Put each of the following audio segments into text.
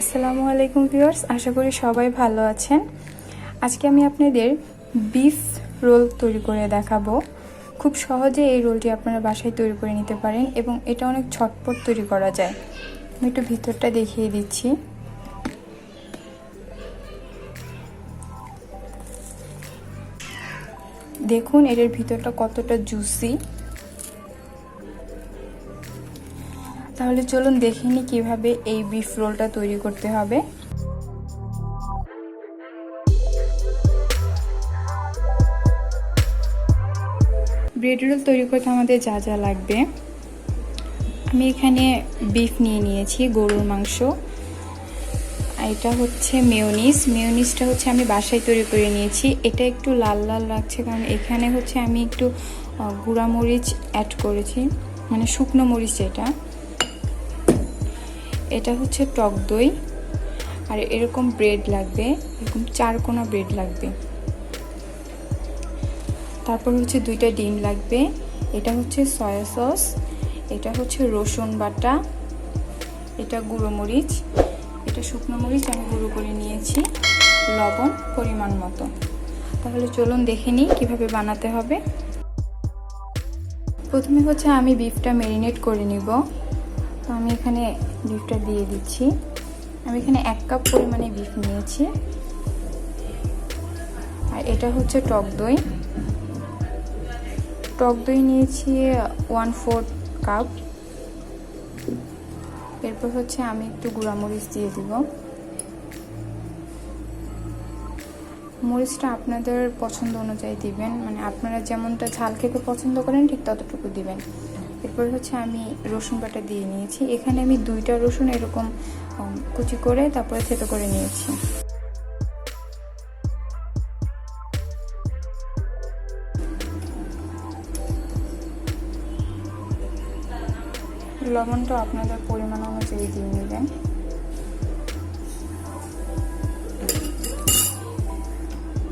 আসসালামু আলাইকুম ভিউয়ার্স, আশা করি সবাই ভালো আছেন। আজকে আমি আপনাদের বিফ রোল তৈরি করে দেখাবো। খুব সহজে এই রোলটি আপনারা বাসায় তৈরি করে নিতে পারেন এবং এটা অনেক ঝটপট তৈরি করা যায়। আমি একটু ভিতরটা দেখিয়ে দিচ্ছি। দেখুন এটার ভিতরটা কতটা জুসি। তাহলে চলুন দেখে নিই কীভাবে এই বিফ রোলটা তৈরি করতে হবে। ব্রেড রোল তৈরি করতে আমাদের যা যা লাগবে, আমি এখানে বিফ নিয়ে নিয়েছি, গরুর মাংস। এটা হচ্ছে মেয়োনিজটা হচ্ছে আমি বাসায় তৈরি করে নিয়েছি। এটা একটু লাল লাল লাগছে কারণ এখানে হচ্ছে আমি একটু গুঁড়া মরিচ অ্যাড করেছি, মানে শুকনো মরিচ। এটা হচ্ছে টক দই, আর এরকম ব্রেড লাগবে, এরকম 4 কোনা ব্রেড লাগবে। তারপর হচ্ছে 2টা ডিম লাগবে। এটা হচ্ছে সয়া সস, এটা হচ্ছে রসুন বাটা, এটা গুঁড়ো মরিচ, এটা শুকনো মরিচ আমি গুঁড়ো করে নিয়েছি, লবণ পরিমাণ মতো। তাহলে চলুন দেখে নিই কীভাবে বানাতে হবে। প্রথমে হচ্ছে আমি বিফটা ম্যারিনেট করে নিব। তো আমি এখানে বিফটা দিয়ে দিচ্ছি। আমি এখানে 1 কাপ পরিমাণে বিফ নিয়েছি। আর এটা হচ্ছে টক দই নিয়েছি 1/4 কাপ। এরপর হচ্ছে আমি একটু গুঁড়া মরিচ দিয়ে দিব। মরিচটা আপনাদের পছন্দ অনুযায়ী দিবেন, মানে আপনারা যেমনটা ঝাল খেতে পছন্দ করেন ঠিক ততটুকু দিবেন। এরপর হচ্ছে আমি রসুন বাটা দিয়ে নিয়েছি। এখানে আমি 2টা রসুন এরকম কুচি করে তারপরে থেতো করে নিয়েছি। লবণটা আপনাদের পরিমাণ অনুযায়ী দিয়ে নেবেন।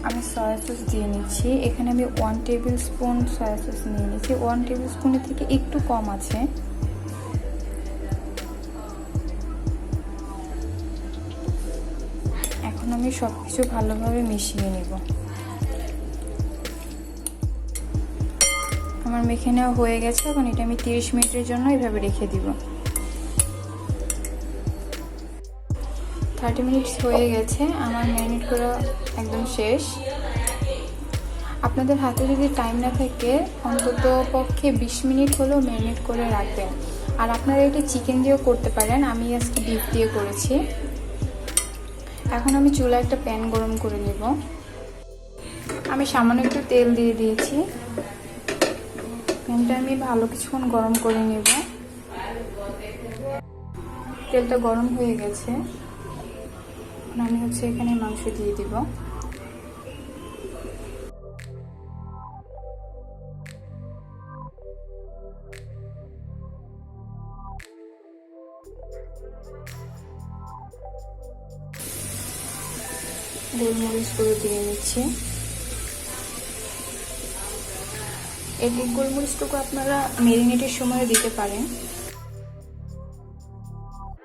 আমি সয়া সস দিয়ে নিচ্ছি। এখানে আমি 1 টেবিল স্পুন সয়া সস নিয়ে নিচ্ছি। 1 টেবিল স্পুনের থেকে একটু কম আছে। এখন আমি সব কিছু ভালোভাবে মিশিয়ে নিব। আমার মেখে নেওয়া হয়ে গেছে। এখন এটা আমি 30 মিনিটের জন্য এভাবে রেখে দিব। 30 মিনিটস হয়ে গেছে, আমার ম্যারিনেট করা একদম শেষ। আপনাদের হাতে যদি টাইম না থাকে অন্তত পক্ষে 20 মিনিট হলেও ম্যারিনেট করে রাখবেন। আর আপনারা এটা চিকেন দিয়েও করতে পারেন, আমি আজকে বিফ দিয়ে করেছি। এখন আমি চুলায় একটা প্যান গরম করে নেব। আমি সামান্য একটু তেল দিয়ে দিয়েছি। প্যানটা আমি ভালো কিছুক্ষণ গরম করে নেব। তেলটা গরম হয়ে গেছে। আমি হচ্ছে এখানে মাংস দিয়ে দিব। গোলমরিচ গুঁড়ো দিয়ে নিচ্ছি। এই গোলমরিচটুকু আপনারা ম্যারিনেটের সময় দিতে পারেন।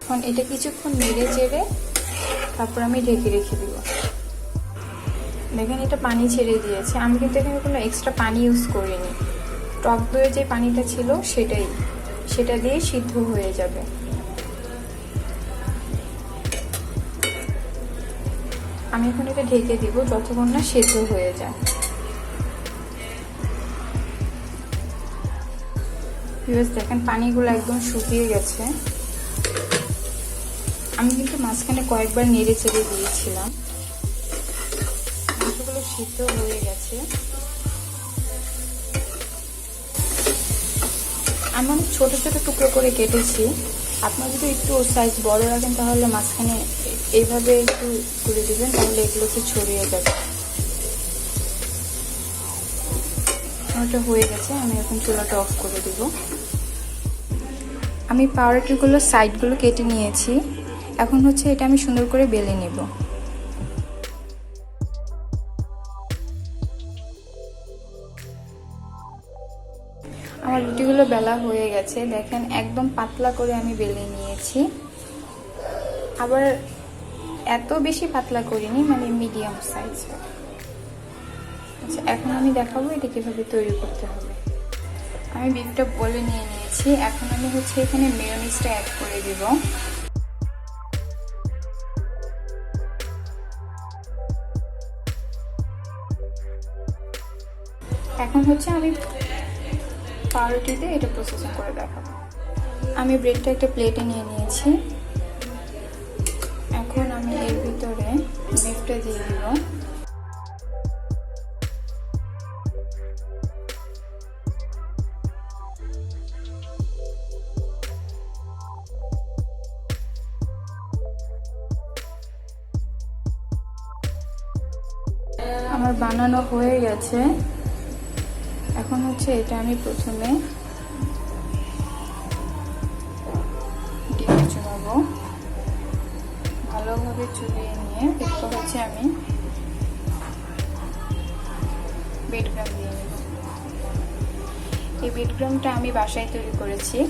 এখন এটা কিছুক্ষণ নেড়ে চেড়ে তারপর আমি ঢেকে রেখে দিব। দেখেন এটা পানি ছেড়ে দিয়েছে। আমি কিন্তু এখানে কোনো এক্সট্রা পানি ইউজ করিনি। টক দইয়ের যে পানিটা ছিল সেটা দিয়ে সিদ্ধ হয়ে যাবে। আমি এখন এটা ঢেকে দিব যতক্ষণ না সেদ্ধ হয়ে যায়। দেখেন পানিগুলো একদম শুকিয়ে গেছে। আমি কিন্তু মাঝখানে কয়েকবার নেড়ে চেড়ে দিয়েছিলাম। মাংসগুলো সিদ্ধ হয়ে গেছে। আমি অনেক ছোট ছোট টুকরো করে কেটেছি। আপনারা যদি একটু সাইজ বড় রাখেন তাহলে মাঝখানে এইভাবে একটু করে দিবেন, তাহলে এগুলো একটু ছড়িয়ে যাবে। ওটা হয়ে গেছে। আমি এখন চুলাটা অফ করে দিব। আমি পাউরুটিগুলোর সাইডগুলো কেটে নিয়েছি। এখন হচ্ছে এটা আমি সুন্দর করে বেলে নেব। আমার রুটিগুলো বেলা হয়ে গেছে। দেখেন একদম পাতলা করে আমি বেলে নিয়েছি। আবার এত বেশি পাতলা করিনি, মানে মিডিয়াম সাইজ। আচ্ছা, এখন আমি দেখাবো এটা কিভাবে তৈরি করতে হবে। আমি বিফটা বলে নিয়ে নিয়েছি। এখন আমি হচ্ছে এখানে মেয়োনিজটা অ্যাড করে দিব। এখন হচ্ছে আমি পাউরুটিতে এটা প্রসেসিং করে দেখাবো। আমি ব্রেডটা একটা প্লেটে নিয়ে নিয়েছি। এখন আমি এর ভিতরে বিফটা দিয়ে দিব। আমার বানানো হয়ে গেছে। এখন হচ্ছে এটা আমি প্রথমে ডিমে চুবাবো। ভালোভাবে চুবিয়ে নিয়ে এরপর হচ্ছে আমি ব্রেডক্রাম দিয়ে নেব। এই ব্রেডক্রামটা আমি বাসায় তৈরি করেছি।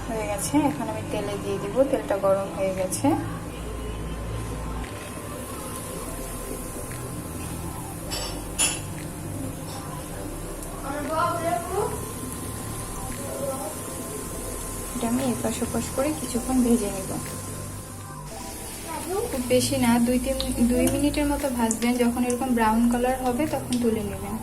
হয়ে গেছে। এখন আমি তেলে দিয়ে দিব। তেলটা গরম হয়ে গেছে। এটা আমি এপাশ ওপাশ করে কিছুক্ষণ ভেজে নেব। খুব বেশি না, 2 মিনিটের মতো ভাজবেন। যখন এরকম ব্রাউন কালার হবে তখন তুলে নেবেন।